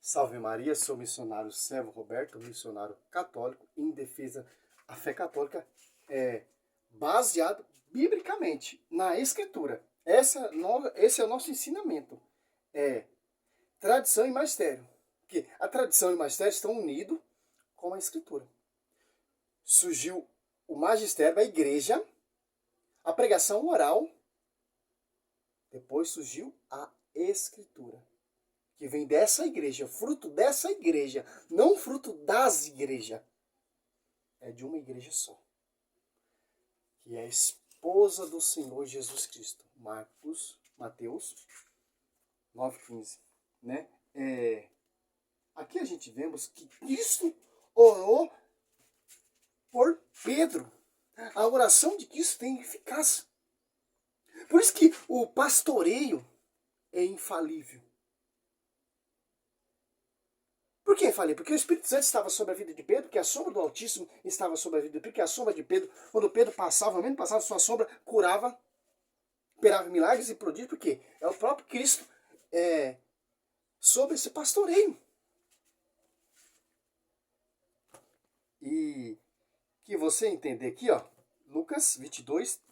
Salve Maria, sou missionário Servo Roberto, missionário católico, em defesa da fé católica, baseado biblicamente na Escritura. Esse é o nosso ensinamento. Tradição e magistério. Porque a tradição e o magistério estão unidos com a Escritura. Surgiu o magistério da igreja, a pregação oral, depois surgiu a Escritura, que vem dessa igreja, fruto dessa igreja, não fruto das igrejas. É de uma igreja só, que é a esposa do Senhor Jesus Cristo. Mateus 9,15. Né? Aqui a gente vemos que Cristo orou por Pedro. A oração de Cristo tem eficácia. Por isso que o pastoreio é infalível. Por que falei? Porque o Espírito Santo estava sobre a vida de Pedro, porque a sombra do Altíssimo estava sobre a vida de Pedro, porque a sombra de Pedro, quando Pedro passava, mesmo passava sua sombra, curava, operava milagres e prodígios, porque é o próprio Cristo sobre esse pastoreio. E que você entender aqui, ó, Lucas 22,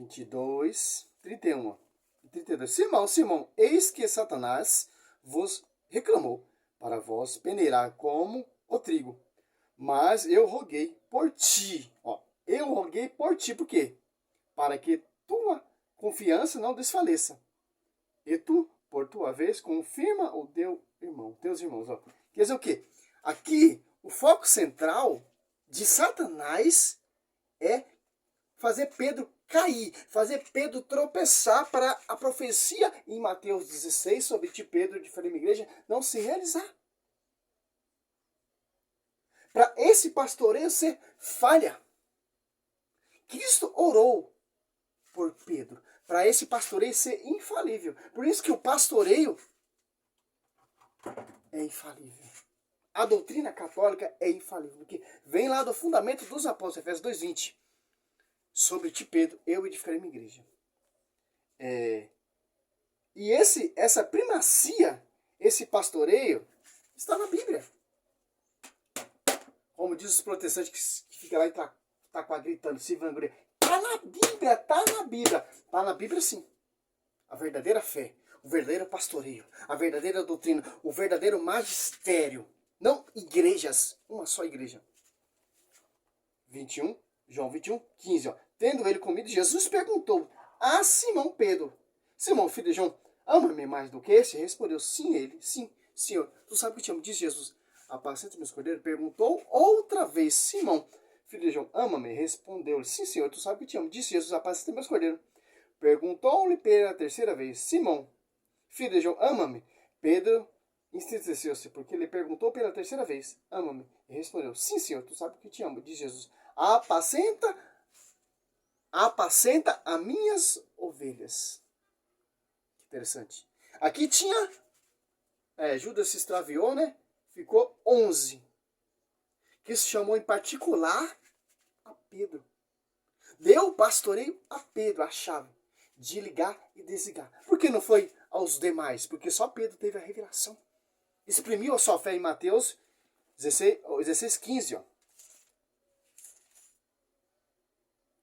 e 31. Simão, eis que Satanás vos reclamou para vós peneirar como o trigo. Mas eu roguei por ti. Eu roguei por ti, por quê? Para que tua confiança não desfaleça. E tu, por tua vez, confirma o teus irmãos. Quer dizer o quê? Aqui, o foco central de Satanás é fazer Pedro cair, fazer Pedro tropeçar para a profecia em Mateus 16 sobre ti, Pedro, de Felipe Igreja, não se realizar. Para esse pastoreio ser falha. Cristo orou por Pedro, para esse pastoreio ser infalível. Por isso que o pastoreio é infalível. A doutrina católica é infalível, porque vem lá do fundamento dos apóstolos, Efésios 2:20. Sobre ti, Pedro, eu edificarei minha igreja. E essa primacia, esse pastoreio, está na Bíblia. Como diz os protestantes que ficam lá e tá gritando, se vangloriando. Está na Bíblia, está na Bíblia. Está na Bíblia, sim. A verdadeira fé, o verdadeiro pastoreio, a verdadeira doutrina, o verdadeiro magistério. Não igrejas, uma só igreja. João 21:15. Tendo ele comido, Jesus perguntou a Simão Pedro: Simão, filho de João, ama-me mais do que esse? Respondeu: sim, Senhor, tu sabes que te amo. Disse Jesus: apacenta meus cordeiros. Perguntou outra vez: Simão, filho de João, ama-me? Respondeu-lhe: sim, Senhor, tu sabes que te amo. Disse Jesus: apacenta meus cordeiros. Perguntou-lhe pela terceira vez: Simão, filho de João, ama-me? Pedro entristeceu-se, porque ele perguntou pela terceira vez: ama-me? E respondeu: sim, Senhor, tu sabes que te amo. Disse Jesus: apacenta as minhas ovelhas. Que interessante. Aqui tinha, Judas se extraviou, né? Ficou 11. Cristo chamou em particular a Pedro. Deu o pastoreio a Pedro, a chave de ligar e desligar. Por que não foi aos demais? Porque só Pedro teve a revelação. Exprimiu a sua fé em Mateus 16:15.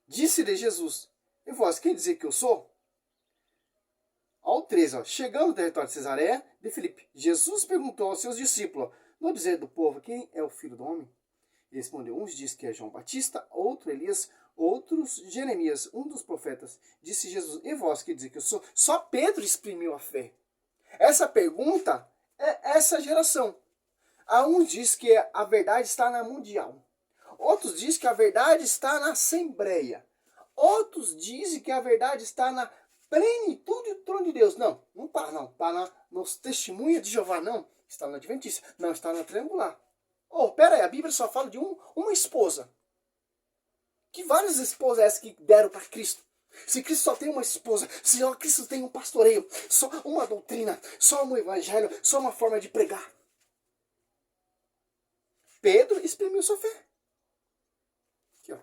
Disse-lhe Jesus: e vós, quem dizer que eu sou? Ao 13, chegando ao território de Cesareia de Filipe, Jesus perguntou aos seus discípulos: no dizer do povo, quem é o filho do homem? E respondeu: uns diz que é João Batista, outro Elias, outros Jeremias, um dos profetas. Disse Jesus: e vós, que dizer que eu sou? Só Pedro exprimiu a fé. Essa pergunta é essa geração. Há uns diz que a verdade está na mundial. Outros dizem que a verdade está na Assembleia. Outros dizem que a verdade está na plenitude do trono de Deus. Não está não. Está nos testemunhos de Jeová, não. Está na Adventista. Não, está na Triangular. Pera aí, a Bíblia só fala de uma esposa. Que várias esposas essas que deram para Cristo? Se Cristo só tem uma esposa, se Cristo tem um pastoreio, só uma doutrina, só um evangelho, só uma forma de pregar. Pedro exprimiu sua fé. Aqui,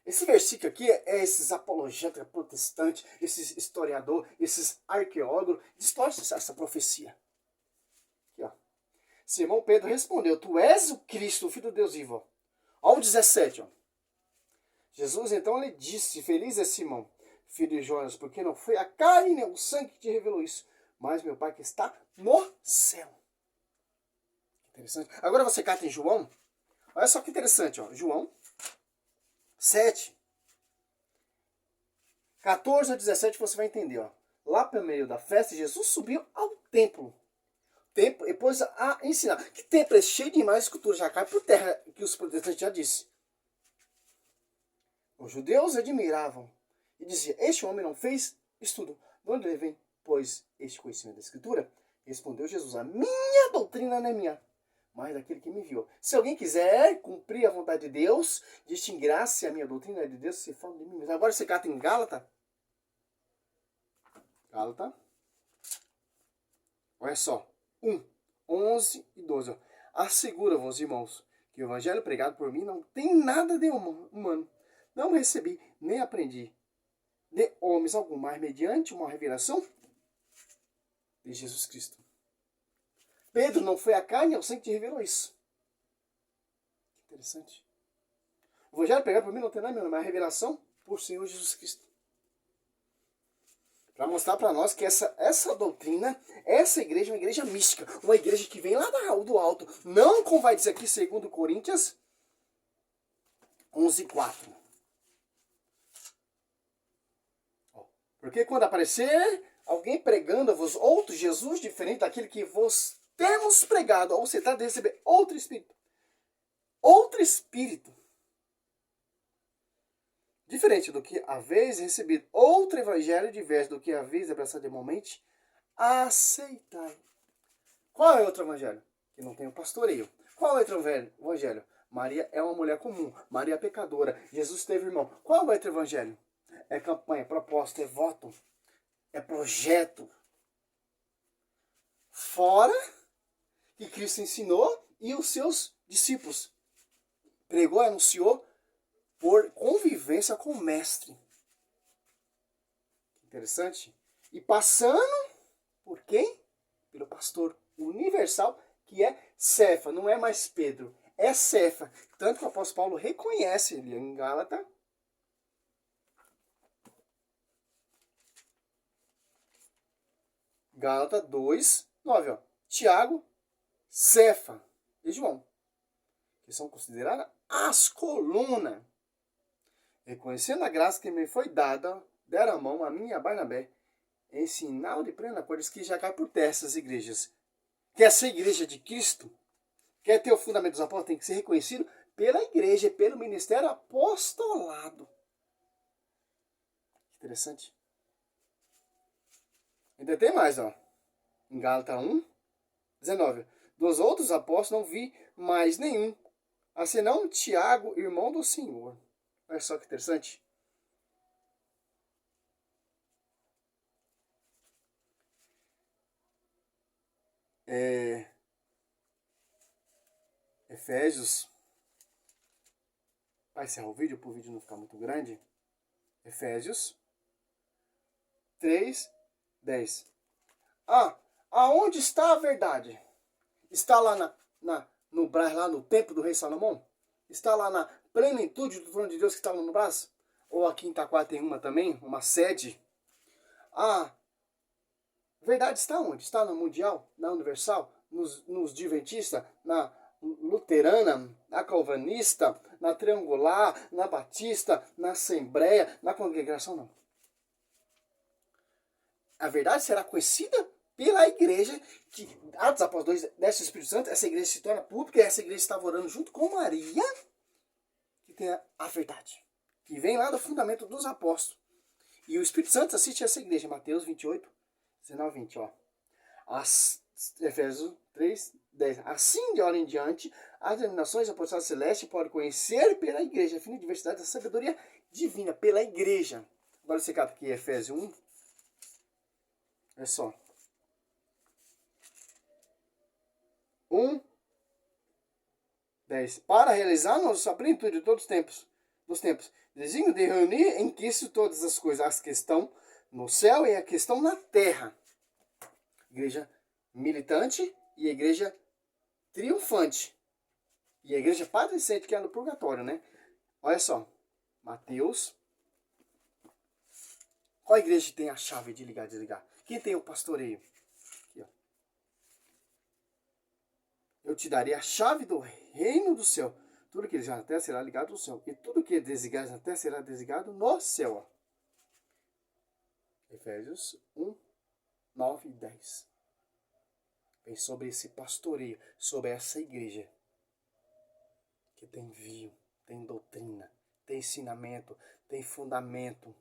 Esse versículo aqui é esses apologetas protestantes, esses historiadores, esses arqueólogos, distorcem essa profecia. Aqui, ó. Simão Pedro respondeu, tu és o Cristo, o Filho de Deus vivo. Ó o 17, ó. Jesus então lhe disse, feliz é Simão, filho de Jonas, porque não foi a carne nem o sangue que te revelou isso, mas meu Pai que está no céu. Interessante. Agora você cata em João. Olha só que interessante, ó. João 7, 14 a 17 você vai entender, ó. Lá pelo meio da festa, Jesus subiu ao templo. Templo e pôs a ensinar. Que templo é cheio de imagens e esculturas, já cai por terra, que os protestantes já disse. Os judeus admiravam e diziam, este homem não fez estudo. De onde ele vem, pois, este conhecimento da Escritura? Respondeu Jesus, a minha doutrina não é minha, mas daquele que me enviou. Se alguém quiser cumprir a vontade de Deus, distinguirá-se a minha doutrina é de Deus, se fala de mim mesmo. Agora você cata em Gálatas. Gálatas. Olha só. 1, 11 e 12. Asseguro-vos, irmãos, que o evangelho pregado por mim não tem nada de humano. Não recebi, nem aprendi de homens algum, mas mediante uma revelação de Jesus Cristo. Pedro, não foi a carne, é o sangue que te revelou isso. Interessante. O evangelho pregado por mim não tem nada, mas a revelação por Senhor Jesus Cristo. Para mostrar para nós que essa doutrina, essa igreja é uma igreja mística, uma igreja que vem lá do alto. Não como vai dizer aqui 2 Coríntios 11:4. Porque quando aparecer alguém pregando a vos outro Jesus diferente daquele que vos temos pregado, ou você está de receber outro Espírito. Outro Espírito. Diferente do que haveis recebido outro evangelho diverso do que haveis abraçado irmãomente, aceitai. Qual é outro evangelho? Que não tem o pastoreio. Qual é outro evangelho? Maria é uma mulher comum. Maria é pecadora. Jesus teve irmão. Qual é outro evangelho? É campanha, proposta, é voto, é projeto. Fora que Cristo ensinou e os seus discípulos pregou, anunciou por convivência com o mestre. Interessante. E passando por quem? Pelo pastor universal, que é Cefa. Não é mais Pedro, é Cefa. Tanto que o apóstolo Paulo reconhece ele em Gálatas. Gálatas 2, 9. Ó. Tiago, Cefa e João, que são consideradas as colunas. Reconhecendo a graça que me foi dada, deram a mão a mim e a Barnabé, em sinal de pleno acordo, que já cai por terra essas igrejas. Quer ser igreja de Cristo? Quer ter o fundamento dos apóstolos? Tem que ser reconhecido pela igreja, pelo ministério apostolado. Interessante. Ainda tem mais, ó. Em Gálatas 1, 19. Dos outros apóstolos não vi mais nenhum, a senão Tiago, irmão do Senhor. Olha só que interessante. Efésios. Vai encerrar o vídeo para o vídeo não ficar muito grande. Efésios 3, 10. Aonde está a verdade? Está lá no braço, lá no templo do rei Salomão? Está lá na plenitude do trono de Deus que está no braço? Ou aqui em Itaquá tem uma também, uma sede? A verdade está onde? Está no Mundial? Na Universal? Nos Adventistas? Na Luterana? Na Calvanista? Na Triangular? Na Batista? Na Assembleia? Na Congregação? Não. A verdade será conhecida pela igreja, que Atos Apóstolos 2 desce o Espírito Santo, essa igreja se torna pública, e essa igreja estava orando junto com Maria, que tem a verdade, que vem lá do fundamento dos apóstolos. E o Espírito Santo assiste a essa igreja, Mateus 28, 19, 20, ó. Efésios 3, 10. Assim, de hora em diante, as denominações apostólicas celestes podem conhecer pela igreja, a fina diversidade da sabedoria divina, pela igreja. Agora você cata aqui Efésios 1. Olha só. 1, 10. Para realizar a plenitude de todos os tempos, dos tempos. Desígnio de reunir em Cristo todas as coisas, as que estão no céu e a que estão na terra. Igreja militante e a igreja triunfante. E a igreja padecente, que é no purgatório, né? Olha só, Mateus. Qual igreja tem a chave de ligar e desligar? Quem tem o pastoreio? Aqui, ó. Eu te darei a chave do reino do céu. Tudo que ligar na terra será ligado no céu. E tudo que desligar na terra será desligado no céu. Ó. Efésios 1, 9 e 10. Vem sobre esse pastoreio, sobre essa igreja. Que tem envio, tem doutrina, tem ensinamento, tem fundamento.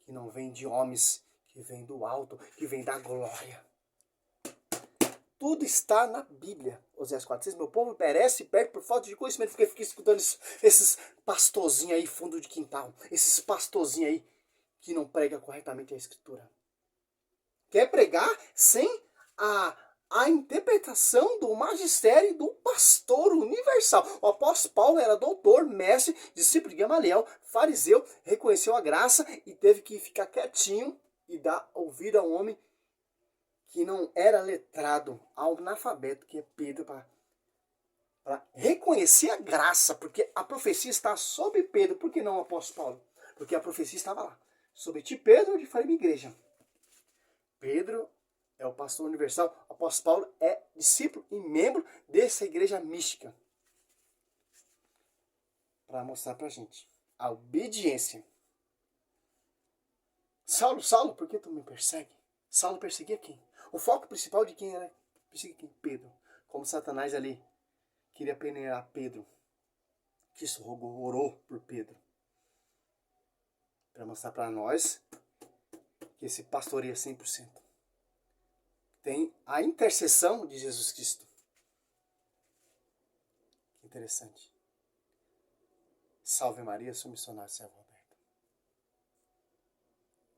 Que não vem de homens, que vem do alto, que vem da glória. Tudo está na Bíblia. Oséias 4:6, meu povo perece e perde por falta de conhecimento. Porque fiquei escutando esses pastorzinhos aí, fundo de quintal. Esses pastorzinhos aí que não pregam corretamente a Escritura. Quer pregar sem a interpretação do magistério do pastor universal. O apóstolo Paulo era doutor, mestre, discípulo de Gamaliel, fariseu, reconheceu a graça e teve que ficar quietinho e dar ouvido ao homem que não era letrado, ao analfabeto, que é Pedro, para reconhecer a graça, porque a profecia está sobre Pedro. Por que não o apóstolo Paulo? Porque a profecia estava lá. Sobre ti, Pedro, de farei minha igreja. Pedro é o pastor universal. O apóstolo Paulo é discípulo e membro dessa igreja mística. Para mostrar para a gente a obediência. Saulo, Saulo, por que tu me persegue? Saulo perseguia quem? O foco principal de quem era? Perseguia quem? Pedro. Como Satanás ali queria peneirar Pedro. Cristo orou por Pedro. Para mostrar para nós que esse pastoreio é 100%. Tem a intercessão de Jesus Cristo. Que interessante. Salve Maria, sou missionário, servo.